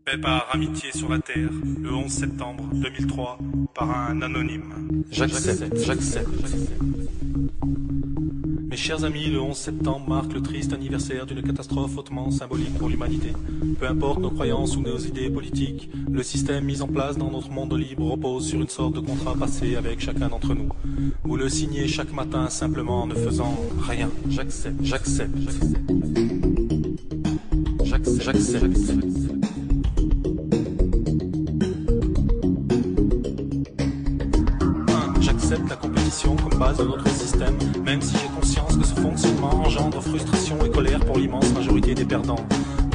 Fait par amitié sur la terre, le 11 septembre 2003, par un anonyme. J'accepte. Mes chers amis, le 11 septembre marque le triste anniversaire d'une catastrophe hautement symbolique pour l'humanité. Peu importe nos croyances ou nos idées politiques, le système mis en place dans notre monde libre repose sur une sorte de contrat passé avec chacun d'entre nous. Vous le signez chaque matin simplement en ne faisant rien. J'accepte. J'accepte la compétition comme base de notre système, même si j'ai conscience que ce fonctionnement engendre frustration et colère pour l'immense majorité des perdants.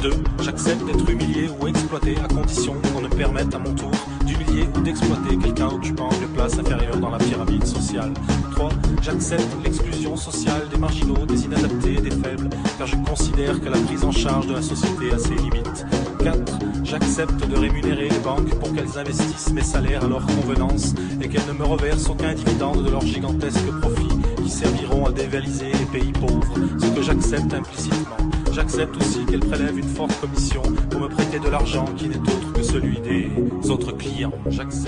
2. J'accepte d'être humilié ou exploité à condition qu'on me permette à mon tour d'humilier ou d'exploiter quelqu'un occupant une place inférieure dans la pyramide sociale. 3. J'accepte l'exclusion sociale des marginaux, des inadaptés et des faibles, car je considère que la prise en charge de la société a ses limites. 4. J'accepte de rémunérer les banques pour qu'elles investissent mes salaires à leur convenance et qu'elles ne me reversent aucun dividende de leurs gigantesques profits qui serviront à dévaliser les pays pauvres, ce que j'accepte implicitement. J'accepte aussi qu'elles prélèvent une forte commission pour me prêter de l'argent qui n'est autre que celui des autres clients. J'accepte.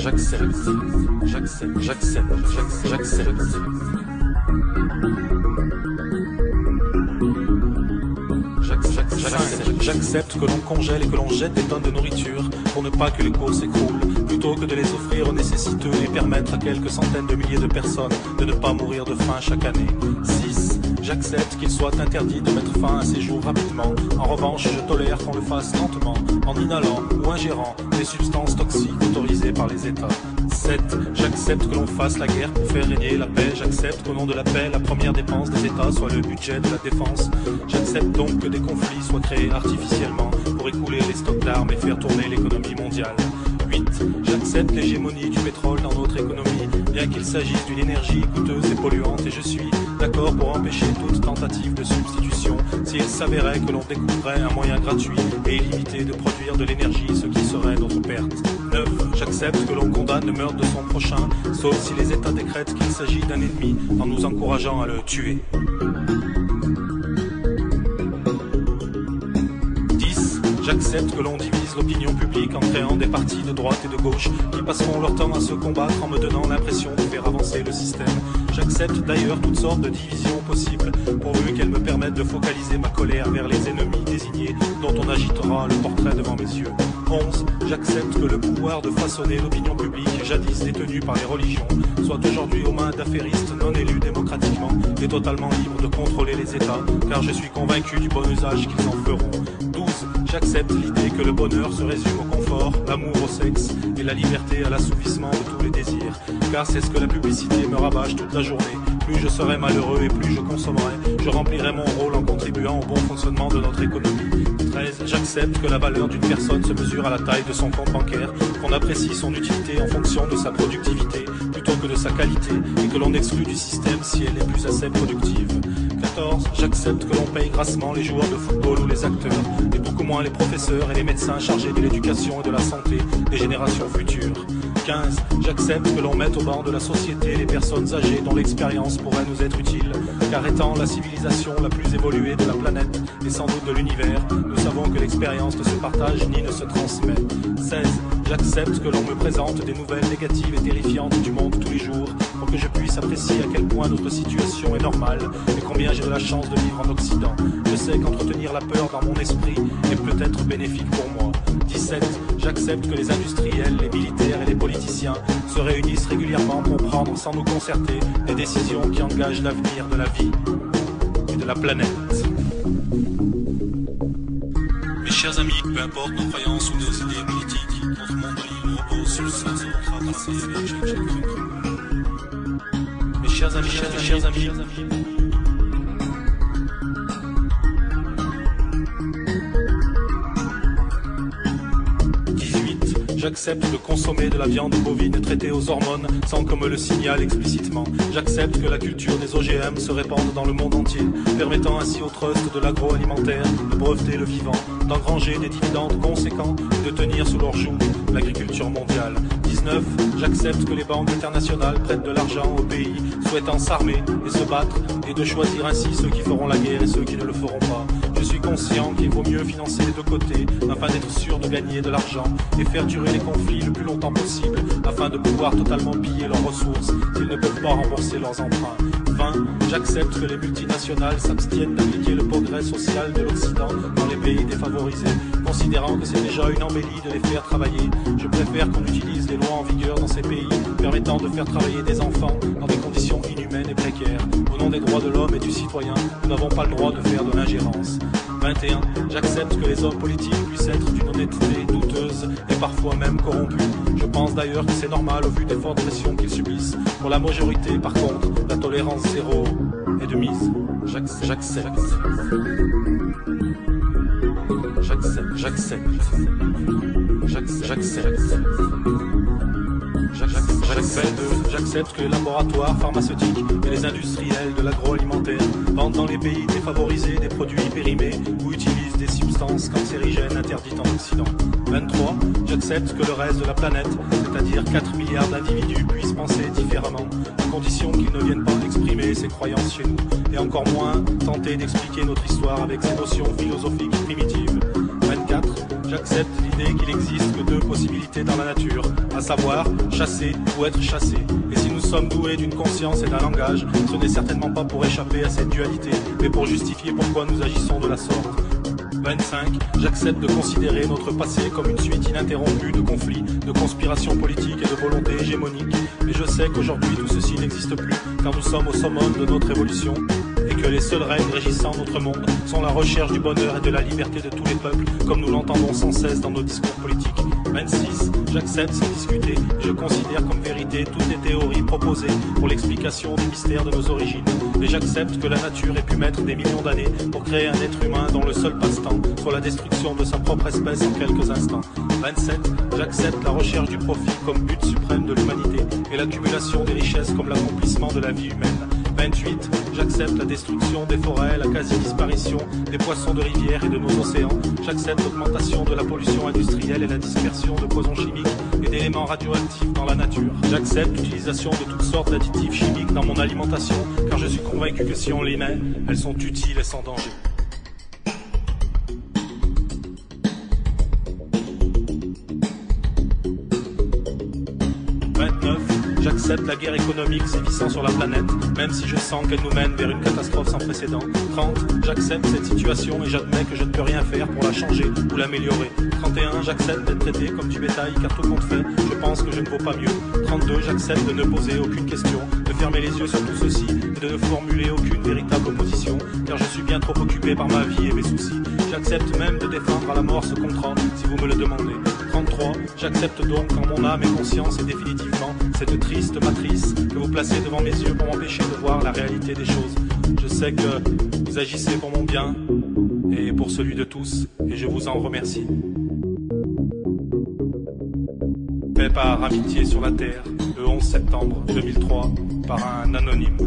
J'accepte que l'on congèle et que l'on jette des tonnes de nourriture pour ne pas que les cours s'écroulent, plutôt que de les offrir aux nécessiteux et permettre à quelques centaines de milliers de personnes de ne pas mourir de faim chaque année. 6. J'accepte qu'il soit interdit de mettre fin à ces jours rapidement. En revanche, je tolère qu'on le fasse lentement, en inhalant ou ingérant des substances toxiques autorisées par les États. 7. J'accepte que l'on fasse la guerre pour faire régner la paix. J'accepte qu'au nom de la paix, la première dépense des États soit le budget de la défense. J'accepte donc que des conflits soient créés artificiellement pour écouler les stocks d'armes et faire tourner l'économie mondiale. 8. J'accepte l'hégémonie du pétrole dans notre économie, bien qu'il s'agisse d'une énergie coûteuse et polluante, et je suis d'accord pour empêcher toute tentative de substitution s'il s'avérait que l'on découvrait un moyen gratuit et illimité de produire de l'énergie, ce qui serait notre perte. 9. J'accepte que l'on condamne le meurtre de son prochain, sauf si les États décrètent qu'il s'agit d'un ennemi, en nous encourageant à le tuer. 10. J'accepte que l'on divise l'opinion publique en créant des partis de droite et de gauche qui passeront leur temps à se combattre en me donnant l'impression de faire avancer le système. J'accepte d'ailleurs toutes sortes de divisions possibles, pourvu qu'elles me permettent de focaliser ma colère vers les ennemis désignés dont on agitera le portrait devant mes yeux. 11. J'accepte que le pouvoir de façonner l'opinion publique, jadis détenue par les religions, soit aujourd'hui aux mains d'affairistes non élus démocratiquement et totalement libres de contrôler les États, car je suis convaincu du bon usage qu'ils en feront. 12. J'accepte l'idée que le bonheur se résume au confort, l'amour au sexe et la liberté à l'assouvissement de tous les désirs, car c'est ce que la publicité me rabâche toute la journée. Plus je serai malheureux et plus je consommerai, je remplirai mon rôle en contribuant au bon fonctionnement de notre économie. 13. J'accepte que la valeur d'une personne se mesure à la taille de son compte bancaire, qu'on apprécie son utilité en fonction de sa productivité plutôt que de sa qualité, et que l'on exclut du système si elle est plus assez productive. 14. J'accepte que l'on paye grassement les joueurs de football ou les acteurs, et beaucoup moins les professeurs et les médecins chargés de l'éducation et de la santé des générations futures. 15. J'accepte que l'on mette au banc de la société les personnes âgées dont l'expérience pourrait nous être utile, car étant la civilisation la plus évoluée de la planète et sans doute de l'univers, nous savons que l'expérience ne se partage ni ne se transmet. 16. J'accepte que l'on me présente des nouvelles négatives et terrifiantes du monde tous les jours pour que je puisse apprécier à quel point notre situation est normale et combien j'ai de la chance de vivre en Occident. Je sais qu'entretenir la peur dans mon esprit est peut-être bénéfique pour moi. 17. J'accepte que les industriels, les militaires et les politiciens se réunissent régulièrement pour prendre sans nous concerter des décisions qui engagent l'avenir de la vie et de la planète. Mes chers amis, peu importe nos croyances ou nos idées politiques, notre monde libre repose sur le sens de contrat passé avec chaque Mes chers amis, J'accepte de consommer de la viande bovine traitée aux hormones sans qu'on me le signale explicitement. J'accepte que la culture des OGM se répande dans le monde entier, permettant ainsi au trust de l'agroalimentaire de breveter le vivant, d'engranger des dividendes conséquents et de tenir sous leur joug l'agriculture mondiale. 19. J'accepte que les banques internationales prêtent de l'argent aux pays souhaitant s'armer et se battre et de choisir ainsi ceux qui feront la guerre et ceux qui ne le feront pas. Je suis conscient qu'il vaut mieux financer les deux côtés afin d'être sûr de gagner de l'argent et faire durer les conflits le plus longtemps possible afin de pouvoir totalement piller leurs ressources s'ils ne peuvent pas rembourser leurs emprunts. 20. J'accepte que les multinationales s'abstiennent d'appliquer le progrès social de l'Occident dans les pays défavorisés, considérant que c'est déjà une embellie de les faire travailler. Je préfère qu'on utilise les lois en vigueur dans ces pays permettant de faire travailler des enfants dans des conditions inhumaines et précaires. Au nom des droits de l'homme et du citoyen, nous n'avons pas le droit de faire de l'ingérence. 21. J'accepte que les hommes politiques puissent être d'une honnêteté douteuse et parfois même corrompus. Je pense d'ailleurs que c'est normal au vu des fortes pressions qu'ils subissent. Pour la majorité, par contre, la tolérance zéro est de mise. J'accepte. J'accepte que les laboratoires pharmaceutiques et les industriels de l'agroalimentaire vendent dans les pays défavorisés des produits périmés ou utilisent des substances cancérigènes interdites en Occident. 23. J'accepte que le reste de la planète, c'est-à-dire 4 milliards d'individus, puissent penser différemment, à condition qu'ils ne viennent pas exprimer ces croyances chez nous, et encore moins tenter d'expliquer notre histoire avec ces notions philosophiques primitives. 24. J'accepte l'idée qu'il existe que deux possibilités dans la nature, à savoir chasser ou être chassé. Et si nous sommes doués d'une conscience et d'un langage, ce n'est certainement pas pour échapper à cette dualité, mais pour justifier pourquoi nous agissons de la sorte. 25. J'accepte de considérer notre passé comme une suite ininterrompue de conflits, de conspirations politiques et de volontés hégémoniques. Mais je sais qu'aujourd'hui tout ceci n'existe plus, car nous sommes au summum de notre évolution, et que les seules règles régissant notre monde sont la recherche du bonheur et de la liberté de tous les peuples, comme nous l'entendons sans cesse dans nos discours politiques. 26. J'accepte sans discuter, et je considère comme vérité toutes les théories proposées pour l'explication du mystère de nos origines. Et j'accepte que la nature ait pu mettre des millions d'années pour créer un être humain dont le seul passe-temps soit la destruction de sa propre espèce en quelques instants. 27. J'accepte la recherche du profit comme but suprême de l'humanité et l'accumulation des richesses comme l'accomplissement de la vie humaine. 28. J'accepte la destruction des forêts, la quasi-disparition des poissons de rivière et de nos océans. J'accepte l'augmentation de la pollution industrielle et la dispersion de poisons chimiques et d'éléments radioactifs dans la nature. J'accepte l'utilisation de toutes sortes d'additifs chimiques dans mon alimentation, car je suis convaincu que si on les met, elles sont utiles et sans danger. J'accepte la guerre économique sévissant sur la planète, même si je sens qu'elle nous mène vers une catastrophe sans précédent. 30. J'accepte cette situation et j'admets que je ne peux rien faire pour la changer ou l'améliorer. 31. J'accepte d'être traité comme du bétail car tout compte fait, je pense que je ne vaux pas mieux. 32. J'accepte de ne poser aucune question, de fermer les yeux sur tout ceci et de ne formuler aucune véritable opposition, car je suis bien trop occupé par ma vie et mes soucis. J'accepte même de défendre à la mort ce contrat si vous me le demandez. 33. J'accepte donc en mon âme et conscience et définitivement cette triste matrice que vous placez devant mes yeux pour m'empêcher de voir la réalité des choses. Je sais que vous agissez pour mon bien et pour celui de tous, et je vous en remercie. Fait par Amitié sur la Terre, le 11 septembre 2003, par un anonyme.